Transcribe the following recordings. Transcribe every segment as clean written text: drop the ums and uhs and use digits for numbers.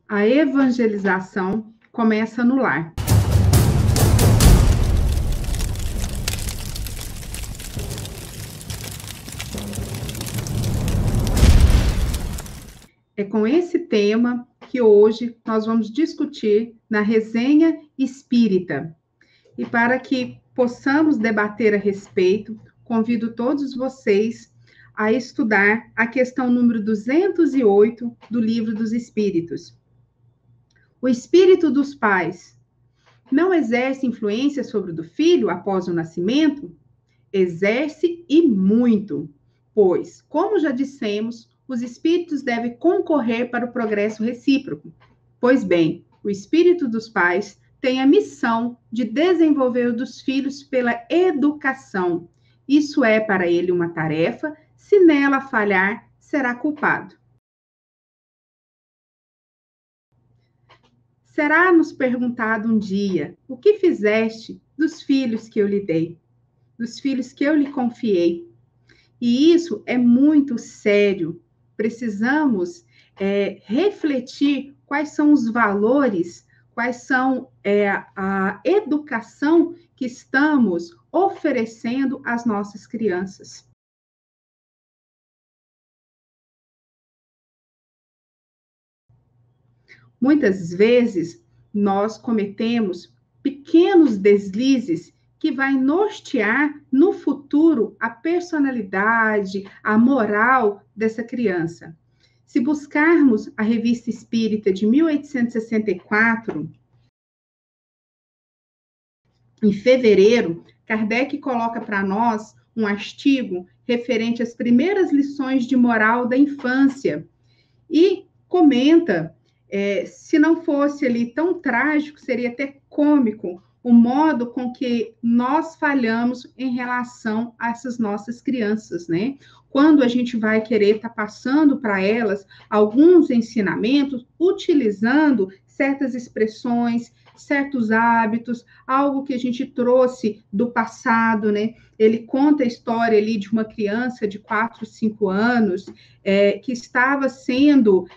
A evangelização começa no lar. É com esse tema que hoje nós vamos discutir na resenha espírita. E para que possamos debater a respeito, convido todos vocês a estudar a questão número 208 do Livro dos Espíritos. O espírito dos pais não exerce influência sobre o do filho após o nascimento? Exerce e muito, pois, como já dissemos, os espíritos devem concorrer para o progresso recíproco. Pois bem, o espírito dos pais tem a missão de desenvolver o dos filhos pela educação. Isso é para ele uma tarefa, se nela falhar, será culpado. Será-nos perguntado um dia, o que fizeste dos filhos que eu lhe dei, dos filhos que eu lhe confiei? E isso é muito sério. Precisamos refletir quais são os valores, quais são a educação que estamos oferecendo às nossas crianças. Muitas vezes, nós cometemos pequenos deslizes que vai nortear no futuro a personalidade, a moral dessa criança. Se buscarmos a Revista Espírita de 1864, em fevereiro, Kardec coloca para nós um artigo referente às primeiras lições de moral da infância e comenta se não fosse ali tão trágico, seria até cômico o modo com que nós falhamos em relação a essas nossas crianças, né? Quando a gente vai querer estar passando para elas alguns ensinamentos, utilizando certas expressões, certos hábitos, algo que a gente trouxe do passado, né? Ele conta a história ali de uma criança de 4, 5 anos que estava sendo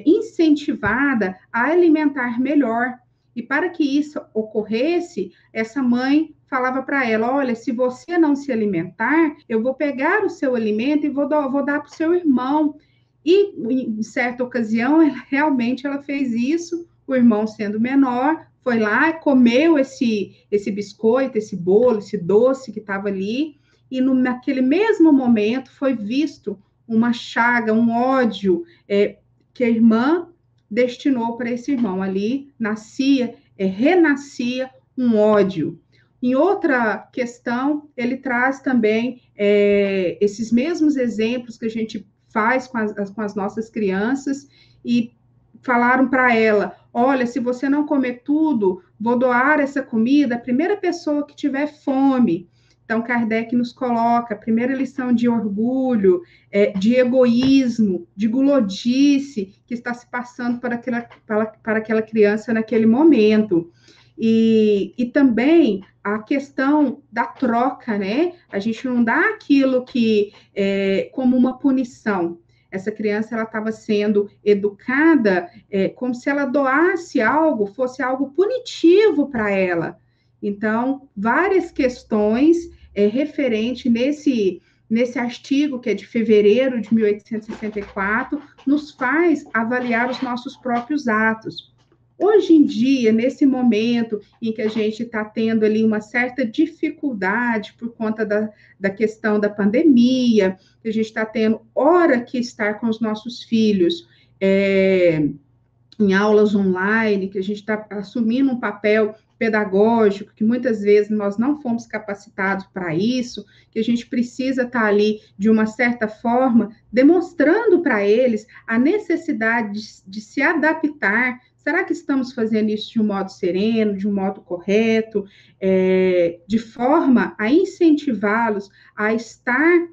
incentivada a alimentar melhor. E para que isso ocorresse, essa mãe falava para ela, olha, se você não se alimentar, eu vou pegar o seu alimento e vou dar para o seu irmão. E, em certa ocasião, realmente ela fez isso, o irmão sendo menor, foi lá, comeu esse biscoito, esse bolo, esse doce que estava ali, e naquele mesmo momento foi visto uma chaga, um ódio que a irmã destinou para esse irmão. Ali renascia um ódio. Em outra questão, ele traz também esses mesmos exemplos que a gente faz com as nossas crianças e falaram para ela, olha, se você não comer tudo, vou doar essa comida à primeira pessoa que tiver fome. Então, Kardec nos coloca a primeira lição de orgulho, de egoísmo, de gulodice que está se passando para aquela criança naquele momento. E também a questão da troca, né? A gente não dá aquilo que como uma punição. Essa criança ela estava sendo educada como se ela doasse algo, fosse algo punitivo para ela. Então, várias questões referente nesse artigo, que é de fevereiro de 1864, nos faz avaliar os nossos próprios atos. Hoje em dia, nesse momento em que a gente está tendo ali uma certa dificuldade por conta da questão da pandemia, que a gente está tendo hora que estar com os nossos filhos em aulas online, que a gente está assumindo um papel pedagógico, que muitas vezes nós não fomos capacitados para isso, que a gente precisa estar ali, de uma certa forma, demonstrando para eles a necessidade de se adaptar. Será que estamos fazendo isso de um modo sereno, de um modo correto, de forma a incentivá-los a estar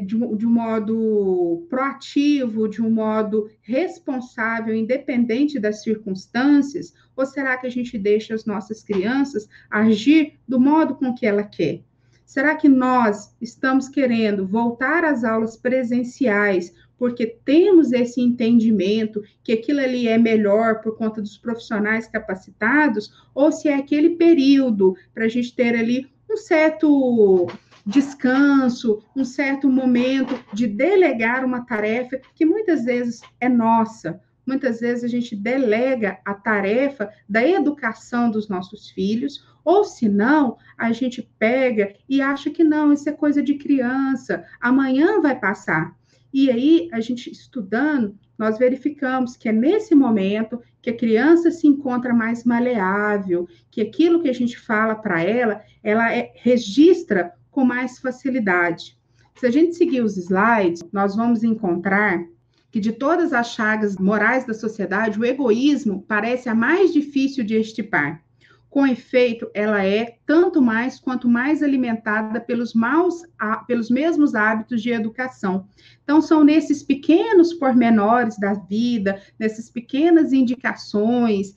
de um modo proativo, de um modo responsável, independente das circunstâncias? Ou será que a gente deixa as nossas crianças agir do modo com que ela quer? Será que nós estamos querendo voltar às aulas presenciais porque temos esse entendimento que aquilo ali é melhor por conta dos profissionais capacitados, ou se é aquele período para a gente ter ali um certo descanso, um certo momento de delegar uma tarefa que muitas vezes é nossa. Muitas vezes a gente delega a tarefa da educação dos nossos filhos, ou se não, a gente pega e acha que não, isso é coisa de criança, amanhã vai passar. E aí, a gente estudando, nós verificamos que é nesse momento que a criança se encontra mais maleável, que aquilo que a gente fala para ela, registra com mais facilidade. Se a gente seguir os slides, nós vamos encontrar que de todas as chagas morais da sociedade, o egoísmo parece a mais difícil de extirpar. Com efeito, ela é tanto mais quanto mais alimentada pelos mesmos hábitos de educação. Então, são nesses pequenos pormenores da vida, nessas pequenas indicações,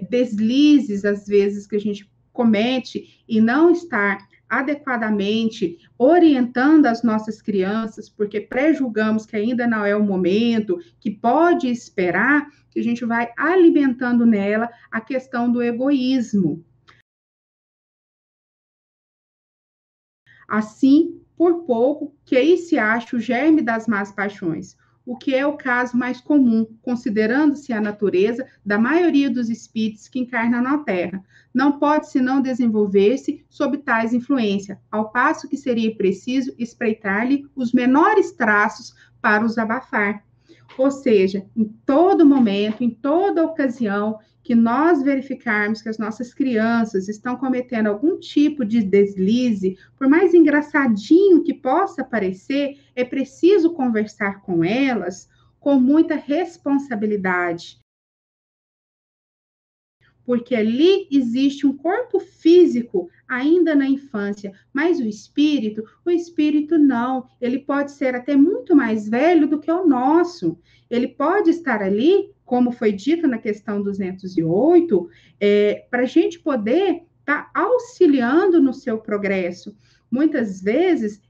deslizes, às vezes, que a gente comete e não estar adequadamente orientando as nossas crianças, porque pré-julgamos que ainda não é o momento, que pode esperar, que a gente vai alimentando nela a questão do egoísmo. Assim, por pouco, que aí se acha o germe das más paixões, o que é o caso mais comum, considerando-se a natureza da maioria dos espíritos que encarnam na Terra. Não pode senão desenvolver-se sob tais influências, ao passo que seria preciso espreitar-lhe os menores traços para os abafar. Ou seja, em todo momento, em toda ocasião que nós verificarmos que as nossas crianças estão cometendo algum tipo de deslize, por mais engraçadinho que possa parecer, é preciso conversar com elas com muita responsabilidade, porque ali existe um corpo físico ainda na infância, mas o espírito não, ele pode ser até muito mais velho do que o nosso. Ele pode estar ali, como foi dito na questão 208, para a gente poder estar auxiliando no seu progresso. Muitas vezes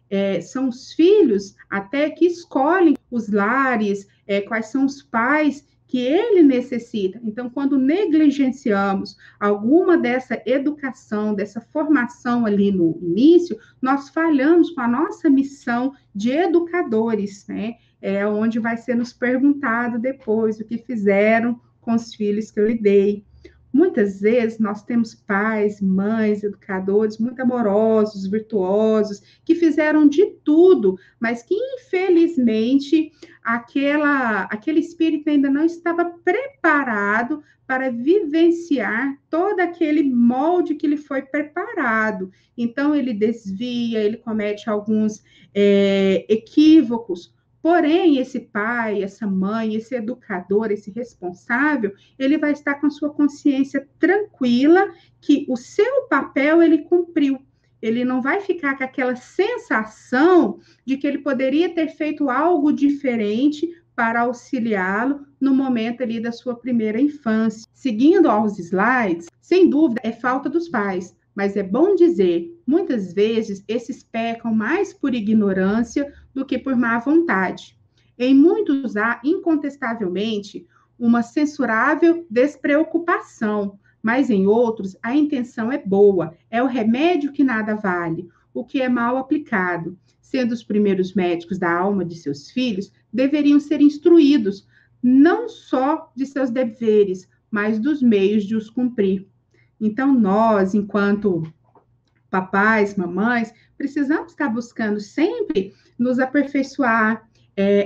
são os filhos até que escolhem os lares, quais são os pais que ele necessita. Então, quando negligenciamos alguma dessa educação, dessa formação ali no início, nós falhamos com a nossa missão de educadores, né? É onde vai ser nos perguntado depois o que fizeram com os filhos que eu lhe dei. Muitas vezes nós temos pais, mães, educadores muito amorosos, virtuosos, que fizeram de tudo, mas que infelizmente aquele espírito ainda não estava preparado para vivenciar todo aquele molde que lhe foi preparado. Então, ele desvia, ele comete alguns equívocos. Porém, esse pai, essa mãe, esse educador, esse responsável, ele vai estar com sua consciência tranquila que o seu papel ele cumpriu. Ele não vai ficar com aquela sensação de que ele poderia ter feito algo diferente para auxiliá-lo no momento ali da sua primeira infância. Seguindo aos slides, sem dúvida é falta dos pais, mas é bom dizer, muitas vezes esses pecam mais por ignorância do que por má vontade. Em muitos há, incontestavelmente, uma censurável despreocupação, mas em outros a intenção é boa, é o remédio que nada vale, o que é mal aplicado. Sendo os primeiros médicos da alma de seus filhos, deveriam ser instruídos, não só de seus deveres, mas dos meios de os cumprir. Então, nós, enquanto papais, mamães, precisamos estar buscando sempre nos aperfeiçoar,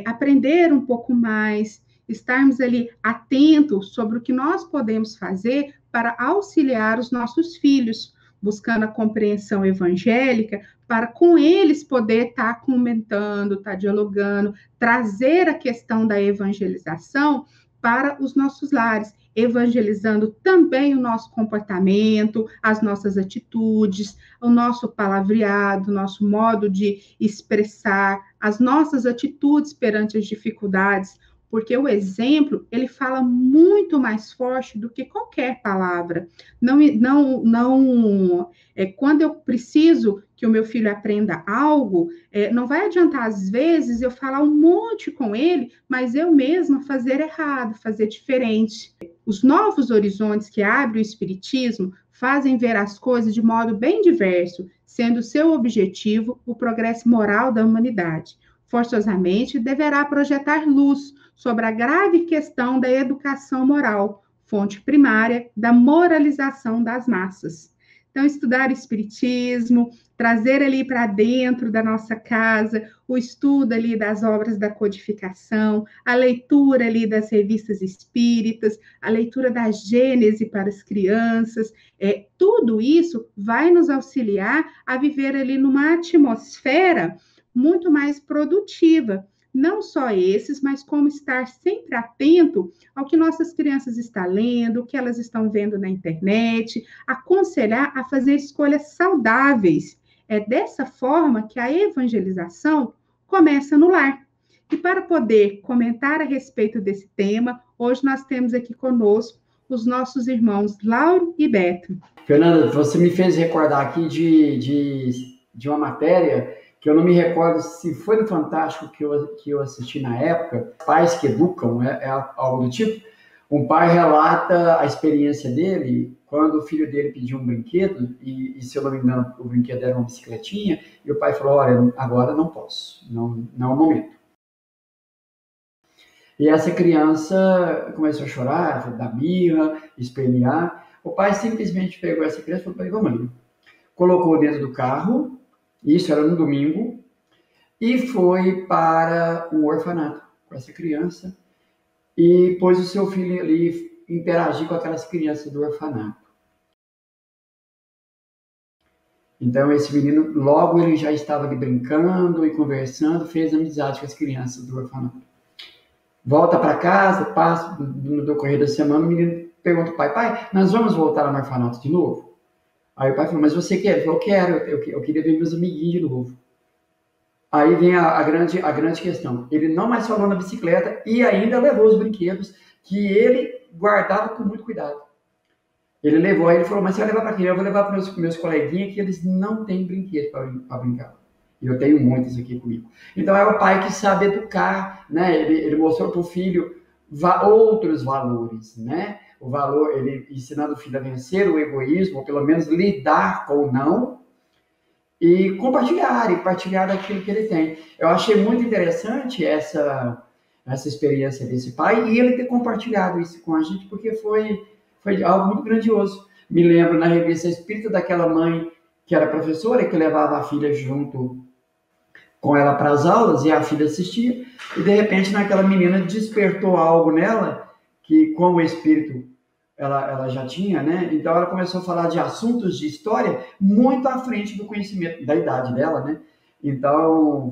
aprender um pouco mais, estarmos ali atentos sobre o que nós podemos fazer para auxiliar os nossos filhos, buscando a compreensão evangélica, para com eles poder estar comentando, estar dialogando, trazer a questão da evangelização para os nossos lares, evangelizando também o nosso comportamento, as nossas atitudes, o nosso palavreado, o nosso modo de expressar, as nossas atitudes perante as dificuldades, porque o exemplo, ele fala muito mais forte do que qualquer palavra. Quando eu preciso que o meu filho aprenda algo, não vai adiantar, às vezes, eu falar um monte com ele, mas eu mesma fazer errado, fazer diferente. Os novos horizontes que abre o Espiritismo fazem ver as coisas de modo bem diverso, sendo seu objetivo o progresso moral da humanidade. Forçosamente, deverá projetar luz sobre a grave questão da educação moral, fonte primária da moralização das massas. Então, estudar o Espiritismo, trazer ali para dentro da nossa casa o estudo ali das obras da codificação, a leitura ali das revistas espíritas, a leitura da Gênese para as crianças, tudo isso vai nos auxiliar a viver ali numa atmosfera muito mais produtiva. Não só esses, mas como estar sempre atento ao que nossas crianças estão lendo, o que elas estão vendo na internet, aconselhar a fazer escolhas saudáveis. É dessa forma que a evangelização começa no lar. E para poder comentar a respeito desse tema, hoje nós temos aqui conosco os nossos irmãos Lauro e Beto. Fernanda, você me fez recordar aqui de uma matéria que eu não me recordo se foi no Fantástico que eu assisti na época, Pais que Educam, algo do tipo. Um pai relata a experiência dele quando o filho dele pediu um brinquedo, e se eu não me engano, o brinquedo era uma bicicletinha, e o pai falou, olha, agora não posso, não é o momento. E essa criança começou a chorar, dar birra, espernear. O pai simplesmente pegou essa criança e falou, vamos ali. Colocou dentro do carro, isso era no domingo, e foi para um orfanato com essa criança e pôs o seu filho ali interagir com aquelas crianças do orfanato. Então, esse menino, logo ele já estava ali brincando e conversando, fez amizade com as crianças do orfanato. Volta para casa, passa no decorrer da semana, o menino pergunta ao pai, nós vamos voltar no orfanato de novo? Aí o pai falou, mas você quer? Ele falou, eu queria ver meus amiguinhos de novo. Aí vem a grande questão. Ele não mais falou na bicicleta e ainda levou os brinquedos que ele guardava com muito cuidado. Ele levou, aí ele falou, mas você vai levar para quem? Eu vou levar para meus coleguinhas que eles não têm brinquedo para brincar. E eu tenho muitos aqui comigo. Então é o pai que sabe educar, né? Ele mostrou para o filho outros valores, né? O valor, ele ensinando o filho a vencer o egoísmo, ou pelo menos lidar com o não, e partilhar daquilo que ele tem. Eu achei muito interessante essa experiência desse pai, e ele ter compartilhado isso com a gente, porque foi algo muito grandioso. Me lembro na revista Espírita daquela mãe que era professora, que levava a filha junto com ela para as aulas, e a filha assistia, e de repente naquela menina despertou algo nela, que como o espírito ela já tinha, né? Então ela começou a falar de assuntos de história muito à frente do conhecimento, da idade dela, né? Então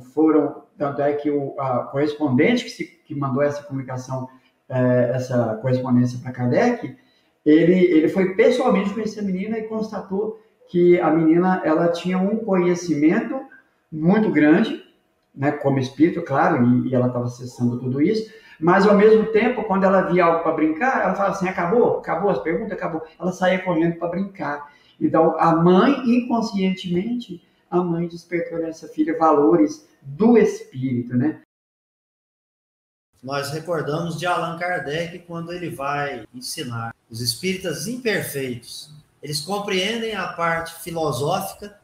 tanto é que a correspondente que mandou essa comunicação, essa correspondência para Kardec, ele foi pessoalmente conhecer a menina e constatou que a menina ela tinha um conhecimento muito grande, né, como espírito, claro, e ela estava acessando tudo isso, mas ao mesmo tempo, quando ela via algo para brincar, ela falava assim, acabou as perguntas, acabou. Ela saía correndo para brincar. Então, a mãe, inconscientemente, a mãe despertou nessa filha valores do espírito, né? Nós recordamos de Allan Kardec quando ele vai ensinar os espíritas imperfeitos. Eles compreendem a parte filosófica,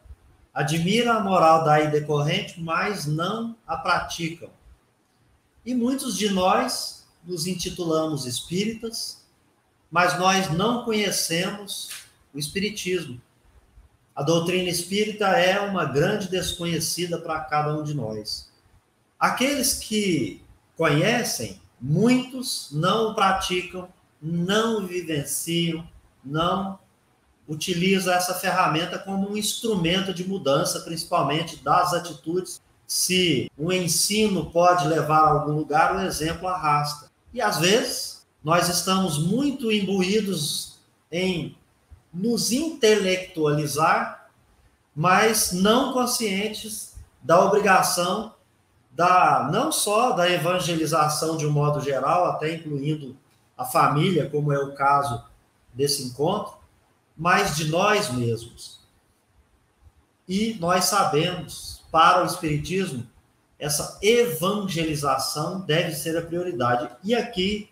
admiram a moral daí decorrente, mas não a praticam. E muitos de nós nos intitulamos espíritas, mas nós não conhecemos o espiritismo. A doutrina espírita é uma grande desconhecida para cada um de nós. Aqueles que conhecem, muitos não o praticam, não o vivenciam, não utilizam essa ferramenta como um instrumento de mudança, principalmente das atitudes. Se um ensino pode levar a algum lugar, o exemplo arrasta. E às vezes nós estamos muito imbuídos em nos intelectualizar, mas não conscientes da obrigação não só da evangelização de um modo geral, até incluindo a família, como é o caso desse encontro, mas de nós mesmos. E nós sabemos, para o Espiritismo, essa evangelização deve ser a prioridade. E aqui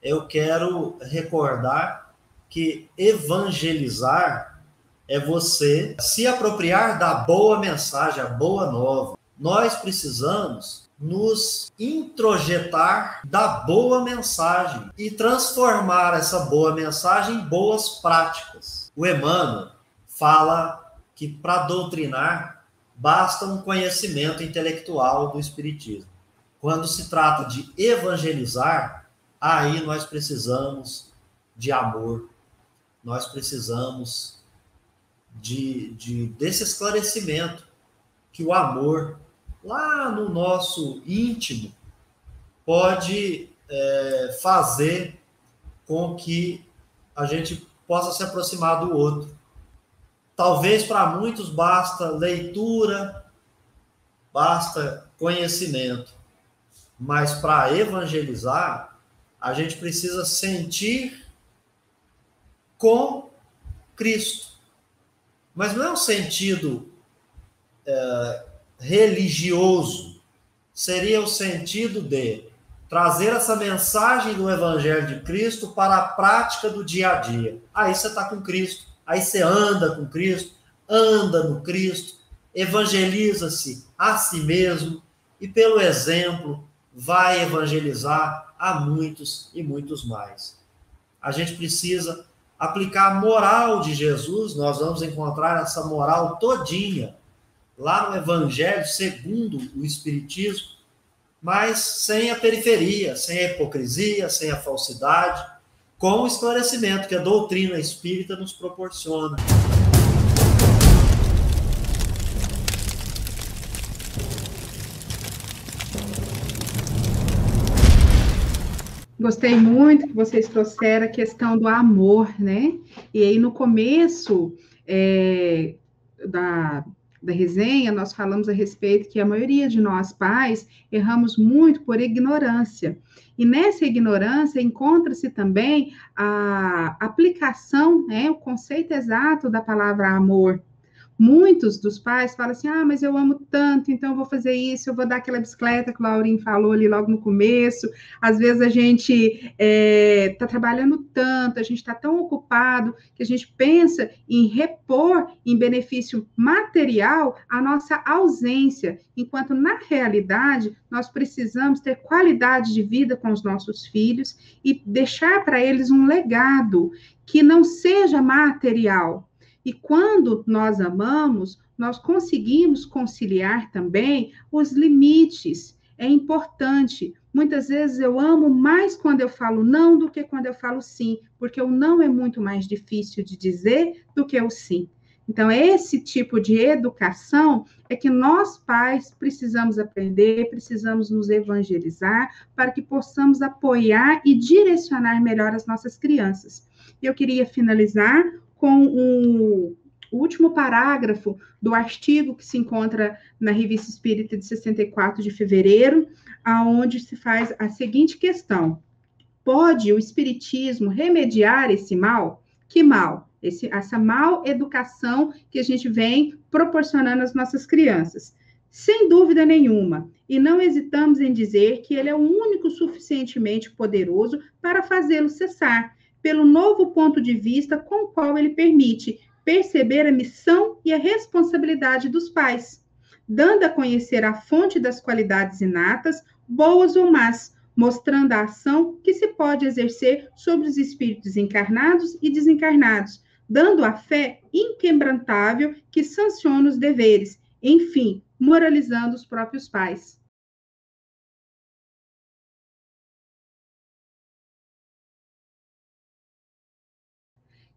eu quero recordar que evangelizar é você se apropriar da boa mensagem, a boa nova. Nós precisamos nos introjetar da boa mensagem e transformar essa boa mensagem em boas práticas. O Emmanuel fala que para doutrinar basta um conhecimento intelectual do Espiritismo. Quando se trata de evangelizar, aí nós precisamos de amor, nós precisamos desse esclarecimento, que o amor, lá no nosso íntimo, pode fazer com que a gente possa se aproximar do outro. Talvez para muitos basta leitura, basta conhecimento, mas para evangelizar, a gente precisa sentir com Cristo. Mas não é um sentido religioso, seria o sentido de trazer essa mensagem do Evangelho de Cristo para a prática do dia a dia. Aí você está com Cristo, aí você anda com Cristo, anda no Cristo, evangeliza-se a si mesmo e, pelo exemplo, vai evangelizar a muitos e muitos mais. A gente precisa aplicar a moral de Jesus, nós vamos encontrar essa moral todinha lá no Evangelho segundo o Espiritismo, mas sem a periferia, sem a hipocrisia, sem a falsidade, com o esclarecimento que a doutrina espírita nos proporciona. Gostei muito que vocês trouxeram a questão do amor, né? E aí, no começo da resenha, nós falamos a respeito que a maioria de nós, pais, erramos muito por ignorância. E nessa ignorância encontra-se também a aplicação, né, o conceito exato da palavra amor. Muitos dos pais falam assim, mas eu amo tanto, então eu vou fazer isso, eu vou dar aquela bicicleta que o Laurinho falou ali logo no começo. Às vezes a gente está trabalhando tanto, a gente está tão ocupado, que a gente pensa em repor em benefício material a nossa ausência, enquanto na realidade nós precisamos ter qualidade de vida com os nossos filhos e deixar para eles um legado que não seja material. E quando nós amamos, nós conseguimos conciliar também os limites. É importante. Muitas vezes eu amo mais quando eu falo não do que quando eu falo sim, porque o não é muito mais difícil de dizer do que o sim. Então, esse tipo de educação é que nós, pais, precisamos aprender, precisamos nos evangelizar para que possamos apoiar e direcionar melhor as nossas crianças. Eu queria finalizar com o último parágrafo do artigo que se encontra na Revista Espírita de 64 de fevereiro, onde se faz a seguinte questão: pode o Espiritismo remediar esse mal? Que mal? Essa mal educação que a gente vem proporcionando às nossas crianças. Sem dúvida nenhuma, e não hesitamos em dizer que ele é o único suficientemente poderoso para fazê-lo cessar, pelo novo ponto de vista com o qual ele permite perceber a missão e a responsabilidade dos pais, dando a conhecer a fonte das qualidades inatas, boas ou más, mostrando a ação que se pode exercer sobre os espíritos encarnados e desencarnados, dando a fé inquebrantável que sanciona os deveres, enfim, moralizando os próprios pais.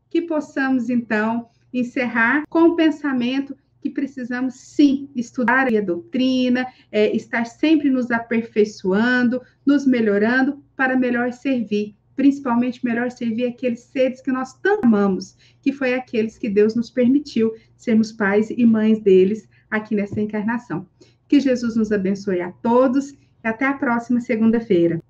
Que possamos, então, encerrar com o pensamento que precisamos, sim, estudar a doutrina, estar sempre nos aperfeiçoando, nos melhorando, para melhor servir, principalmente melhor servir aqueles seres que nós tanto amamos, que foi aqueles que Deus nos permitiu sermos pais e mães deles aqui nessa encarnação. Que Jesus nos abençoe a todos e até a próxima segunda-feira.